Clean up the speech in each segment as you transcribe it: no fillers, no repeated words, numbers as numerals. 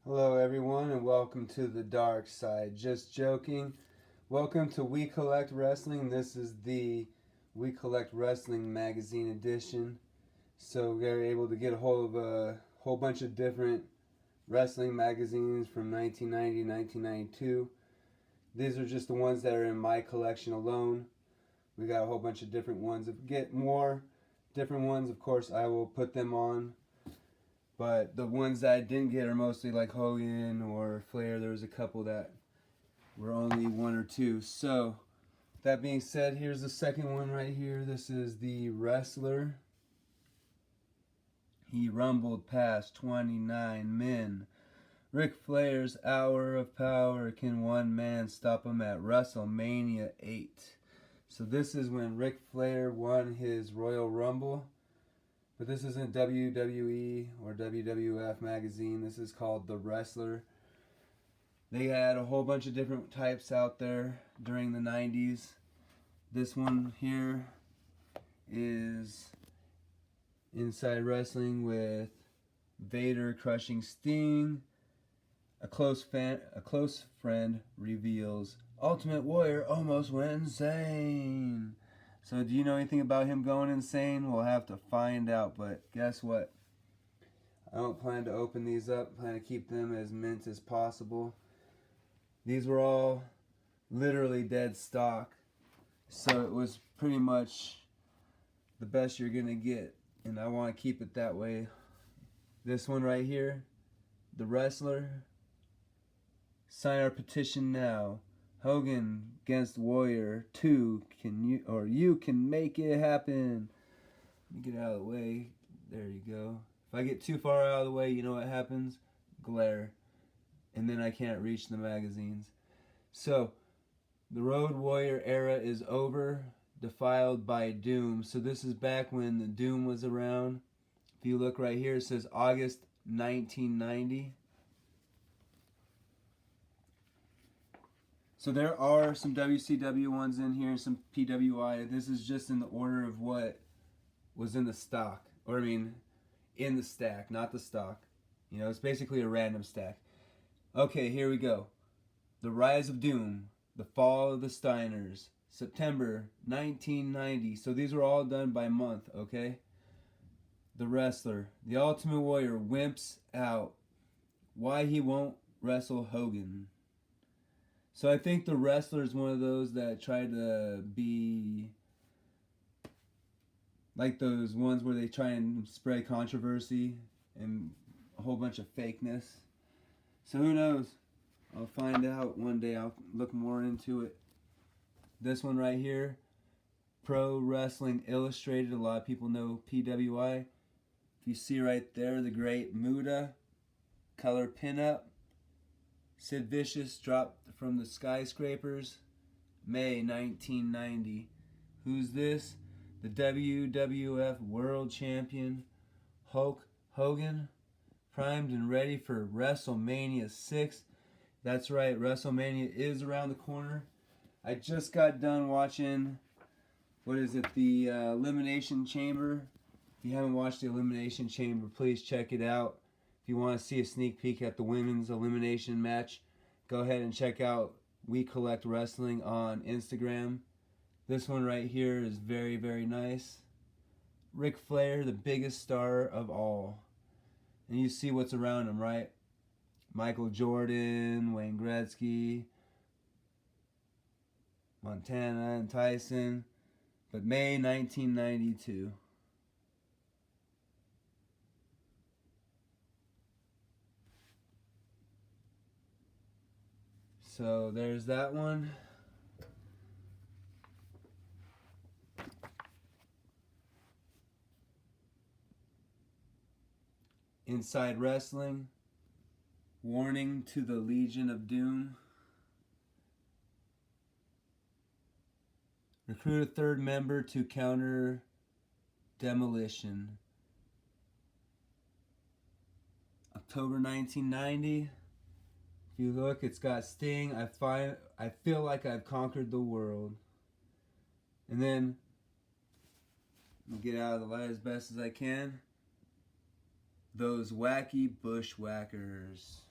Hello everyone and welcome to the dark side. Just joking. Welcome to We Collect Wrestling. This is the We Collect Wrestling magazine edition. So we were able to get a hold of a whole bunch of different wrestling magazines from 1990 to 1992. These are just the ones that are in my collection alone. We got a whole bunch of different ones. If we get more different ones, of course I will put them on. But the ones that I didn't get are mostly like Hogan or Flair. There was a couple that were only one or two. So, that being said, here's the second one right here. This is the wrestler. He rumbled past 29 men. Rick Flairs' hour of power. Can one man stop him at WrestleMania 8? So this is when Ric Flair won his Royal Rumble. But this isn't WWE or WWF magazine. This is called The Wrestler. They had a whole bunch of different types out there during the 90s. This one here is Inside Wrestling with Vader crushing Sting. A close friend reveals Ultimate Warrior almost went insane. So do you know anything about him going insane? We'll have to find out, but guess what? I don't plan to open these up. I plan to keep them as mint as possible. These were all literally dead stock. So it was pretty much the best you're going to get. And I want to keep it that way. This one right here, The Wrestler. Sign our petition now. Hogan against Warrior 2. You can make it happen. Let me get out of the way. There you go. If I get too far out of the way, you know what happens? Glare. And then I can't reach the magazines. So, the Road Warrior era is over. Defiled by Doom. So this is back when the Doom was around. If you look right here, it says August 1990. So there are some WCW ones in here, some PWI. This is just in the order of what was in the stock. Or I mean, in the stack, not the stock. You know, it's basically a random stack. Okay, here we go. The Rise of Doom. The Fall of the Steiners. September 1990. So these were all done by month, okay? The Wrestler. The Ultimate Warrior wimps out. Why he won't wrestle Hogan. So I think The Wrestler is one of those that try to be like those ones where they try and spread controversy and a whole bunch of fakeness. So who knows? I'll find out one day. I'll look more into it. This one right here, Pro Wrestling Illustrated. A lot of people know PWI. If you see right there, the great Muda color pinup. Sid Vicious dropped from the skyscrapers, May 1990. Who's this? The WWF World Champion, Hulk Hogan, primed and ready for WrestleMania 6. That's right, WrestleMania is around the corner. I just got done watching, the Elimination Chamber. If you haven't watched the Elimination Chamber, please check it out. If you want to see a sneak peek at the women's elimination match, go ahead and check out We Collect Wrestling on Instagram. This one right here is very, very nice. Ric Flair, the biggest star of all. And you see what's around him, right? Michael Jordan, Wayne Gretzky, Montana and Tyson. But May 1992. So there's that one. Inside Wrestling. Warning to the Legion of Doom. Recruit a third member to counter demolition. October 1990. If you look, it's got Sting. I feel like I've conquered the world. And then, I'll get out of the light as best as I can. Those wacky bushwhackers.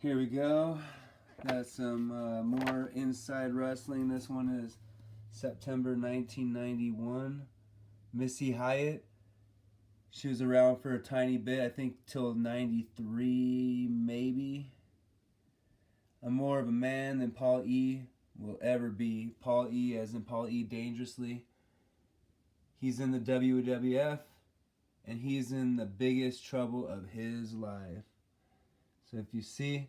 Here we go. Got some more Inside Wrestling. This one is September 1991. Missy Hyatt. She was around for a tiny bit, I think till 93 maybe. I'm more of a man than Paul E. will ever be. Paul E. as in Paul E. Dangerously. He's in the WWF and he's in the biggest trouble of his life. So if you see,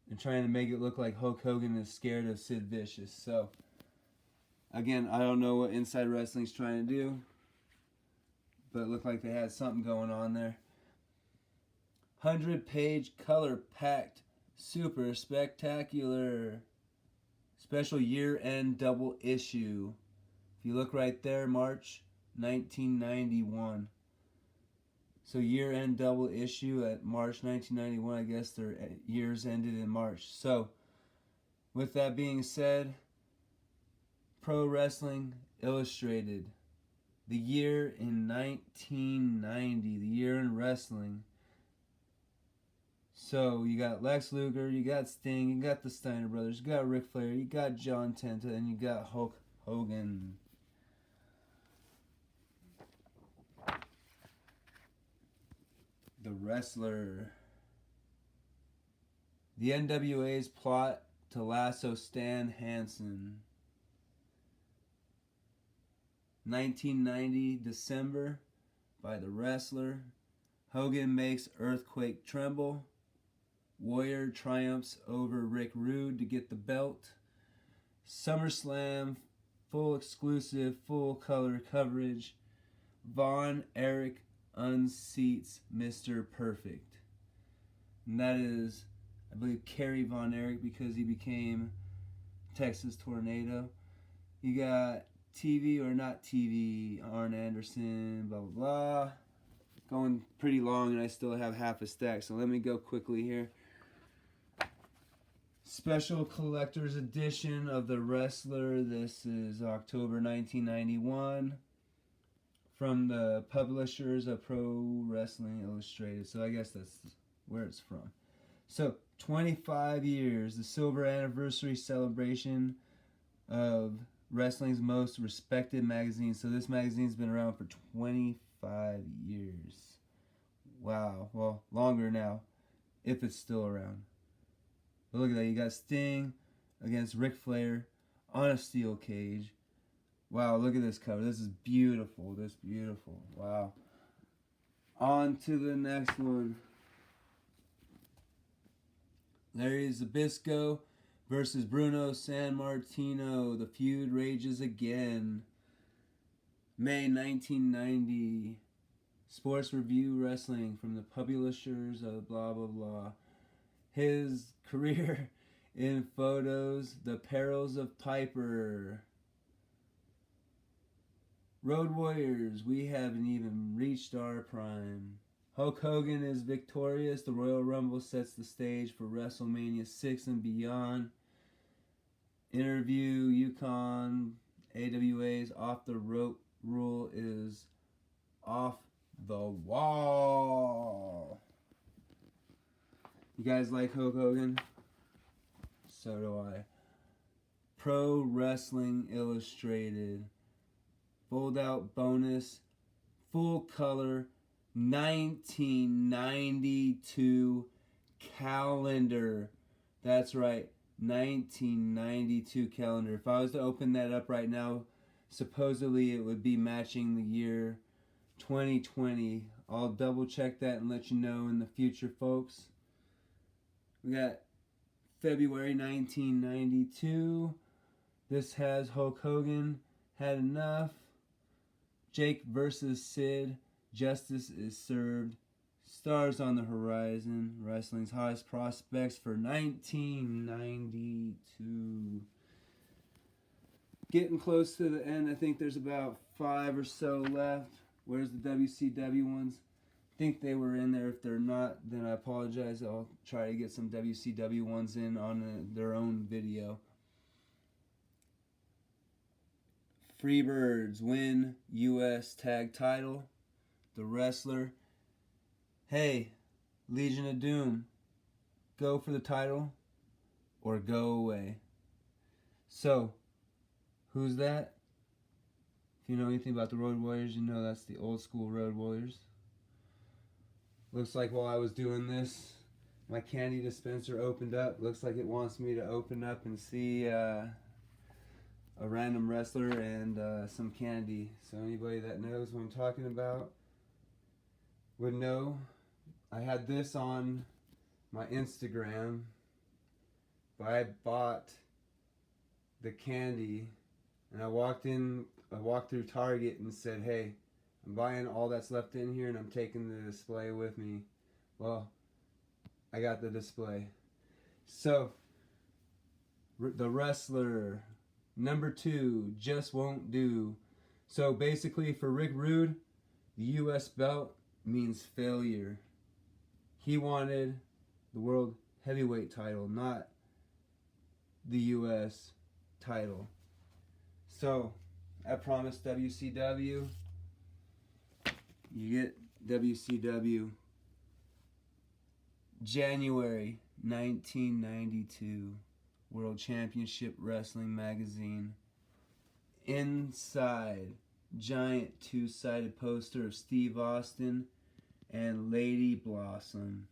they're trying to make it look like Hulk Hogan is scared of Sid Vicious. So again, I don't know what Inside Wrestling's trying to do, but it looked like they had something going on there. 100-page color-packed, super spectacular special year-end double issue. If you look right there, March 1991. So year-end double issue at March 1991. I guess their years ended in March. So with that being said, Pro Wrestling Illustrated. The year in 1990, the year in wrestling. So you got Lex Luger, you got Sting, you got the Steiner Brothers, you got Ric Flair, you got John Tenta, and you got Hulk Hogan. The Wrestler. The NWA's plot to lasso Stan Hansen. 1990 December by The Wrestler. Hogan makes Earthquake tremble. Warrior triumphs over Rick Rude to get the belt. SummerSlam, full exclusive, full color coverage. Von Erich unseats Mr. Perfect. And that is, I believe, Kerry Von Erich because he became Texas Tornado. You got TV or not TV, Arn Anderson, blah, blah, blah. Going pretty long and I still have half a stack, so let me go quickly here. Special collector's edition of The Wrestler. This is October 1991 from the publishers of Pro Wrestling Illustrated. So I guess that's where it's from. So 25 years, the silver anniversary celebration of wrestling's most respected magazine. So this magazine's been around for 25 years. Wow. Well, longer now, if it's still around. But look at that. You got Sting against Ric Flair on a steel cage. Wow, look at this cover. This is beautiful. This is beautiful. Wow. On to the next one. Larry Zbyszko versus Bruno Sammartino. The feud rages again. May 1990. Sports Review Wrestling from the publishers of blah, blah, blah. His career in photos. The Perils of Piper. Road Warriors. We haven't even reached our prime. Hulk Hogan is victorious. The Royal Rumble sets the stage for WrestleMania 6 and beyond. Interview, Yukon, AWA's Off the Rope rule is off the wall. You guys like Hulk Hogan? So do I. Pro Wrestling Illustrated. Fold out bonus. Full color. 1992 calendar. That's right. 1992 calendar. If I was to open that up right now, supposedly it would be matching the year 2020. I'll double check that and let you know in the future, folks. We got February 1992. This has Hulk Hogan had enough. Jake versus Sid. Justice is served. Stars on the horizon. Wrestling's hottest prospects for 1992. Getting close to the end. I think there's about 5 or so left. Where's the WCW ones? I think they were in there. If they're not, then I apologize. I'll try to get some WCW ones in on their own video. Freebirds win U.S. Tag Title. The Wrestler. Hey, Legion of Doom, go for the title or go away. So, who's that? If you know anything about the Road Warriors, you know that's the old school Road Warriors. Looks like while I was doing this, my candy dispenser opened up. Looks like it wants me to open up and see a random wrestler and some candy. So anybody that knows what I'm talking about would know. I had this on my Instagram, but I bought the candy and I walked through Target and said, hey, I'm buying all that's left in here and I'm taking the display with me. Well, I got the display. So, the wrestler, number 2, just won't do. So basically for Rick Rude, the US belt means failure. He wanted the world heavyweight title, not the US title. So, I promised WCW, you get WCW January 1992 World Championship Wrestling Magazine. Inside, giant 2-sided poster of Steve Austin and Lady Blossom.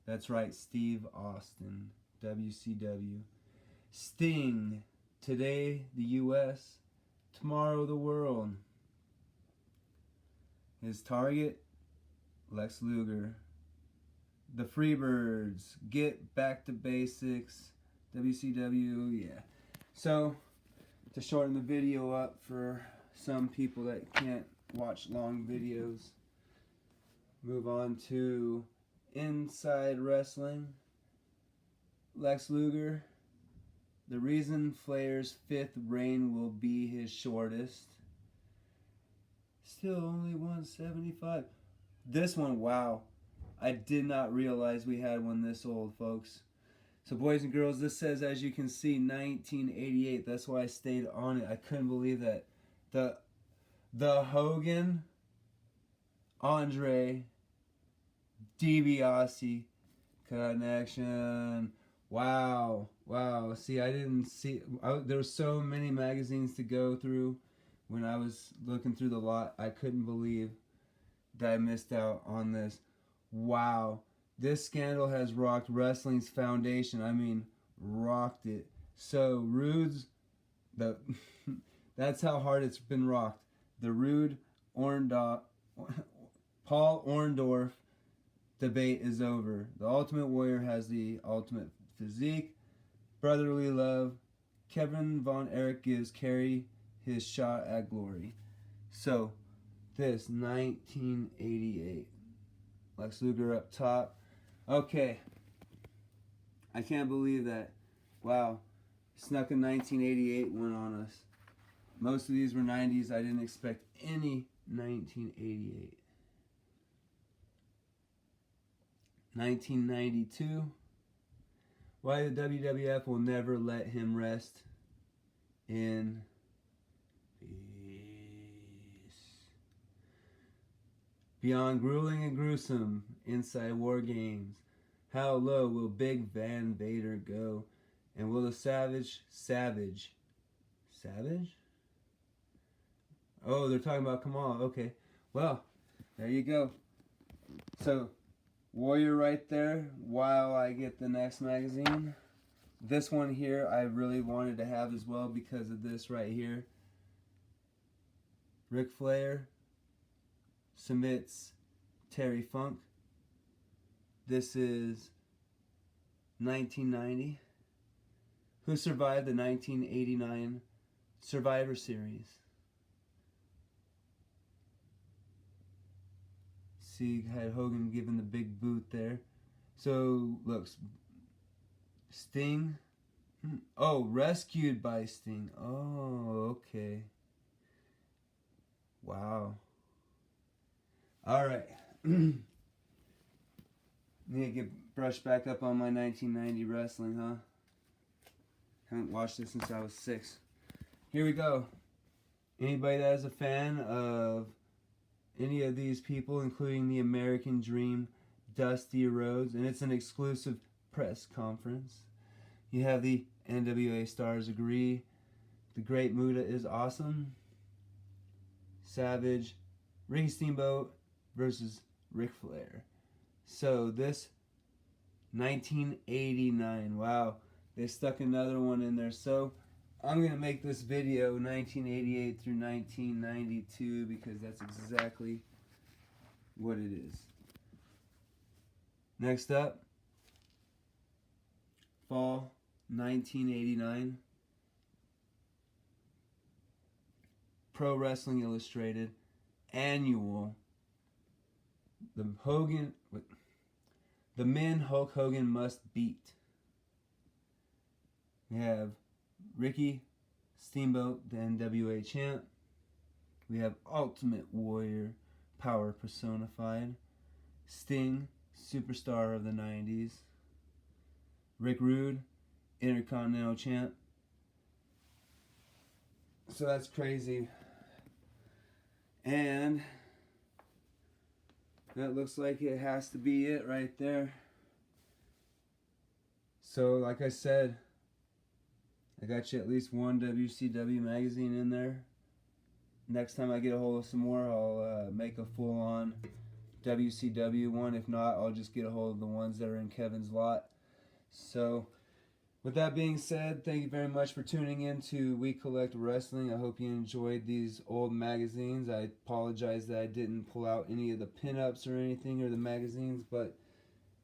That's right, Steve Austin, WCW. Sting, today the US, tomorrow the world. His target, Lex Luger. The Freebirds, get back to basics, WCW, yeah. So, to shorten the video up for some people that can't watch long videos, move on to Inside Wrestling. Lex Luger, the reason Flair's 5th reign will be his shortest. Still only 175. This one, wow. I did not realize we had one this old, folks. So boys and girls, this says, as you can see, 1988. That's why I stayed on it. I couldn't believe that. The Hogan, Andre DiBiase connection. Wow. Wow. See, I didn't see... there were so many magazines to go through. When I was looking through the lot, I couldn't believe that I missed out on this. Wow, this scandal has rocked wrestling's foundation. I mean, rocked it. So, Rude's, that's how hard it's been rocked. The Rude Paul Orndorff debate is over. The Ultimate Warrior has the ultimate physique, brotherly love. Kevin Von Erich gives Kerry his shot at glory. So, this 1988. Lex Luger up top. Okay. I can't believe that. Wow. Snuck a 1988 one on us. Most of these were 90s. I didn't expect any 1988. 1992. Why the WWF will never let him rest in Beyond grueling and gruesome, inside war games. How low will Big Van Vader go? And will the Savage? Oh, they're talking about Kamal. Okay. Well, there you go. So, Warrior right there while I get the next magazine. This one here I really wanted to have as well because of this right here. Ric Flair submits Terry Funk. This is 1990. Who survived the 1989 Survivor Series? See, had Hogan giving the big boot there. So, looks, Sting. Oh, rescued by Sting. Oh, okay. Wow. Alright. Need to get brushed back up on my 1990 wrestling, huh? Haven't watched this since I was 6. Here we go. Anybody that is a fan of any of these people, including the American Dream, Dusty Rhodes, and it's an exclusive press conference. You have the NWA Stars Agree. The Great Muta is awesome. Savage, Ricky Steamboat versus Ric Flair. So this 1989. Wow, they stuck another one in there. So I'm going to make this video 1988 through 1992 because that's exactly what it is. Next up, fall 1989. Pro Wrestling Illustrated annual. The men Hulk Hogan must beat. We have Ricky Steamboat, the NWA champ. We have Ultimate Warrior, power personified. Sting, superstar of the 90s. Rick Rude, Intercontinental champ. So that's crazy. And that looks like it has to be it right there. So like I said, I got you at least one WCW magazine in there. Next time I get a hold of some more, I'll make a full-on WCW one. If not, I'll just get a hold of the ones that are in Kevin's lot. So with that being said, thank you very much for tuning in to We Collect Wrestling. I hope you enjoyed these old magazines. I apologize that I didn't pull out any of the pinups or anything or the magazines, but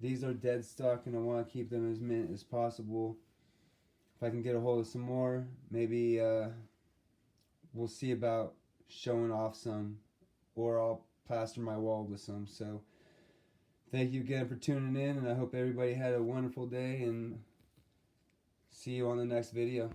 these are dead stock and I want to keep them as mint as possible. If I can get a hold of some more, maybe we'll see about showing off some, or I'll plaster my wall with some. So thank you again for tuning in, and I hope everybody had a wonderful day, and see you on the next video.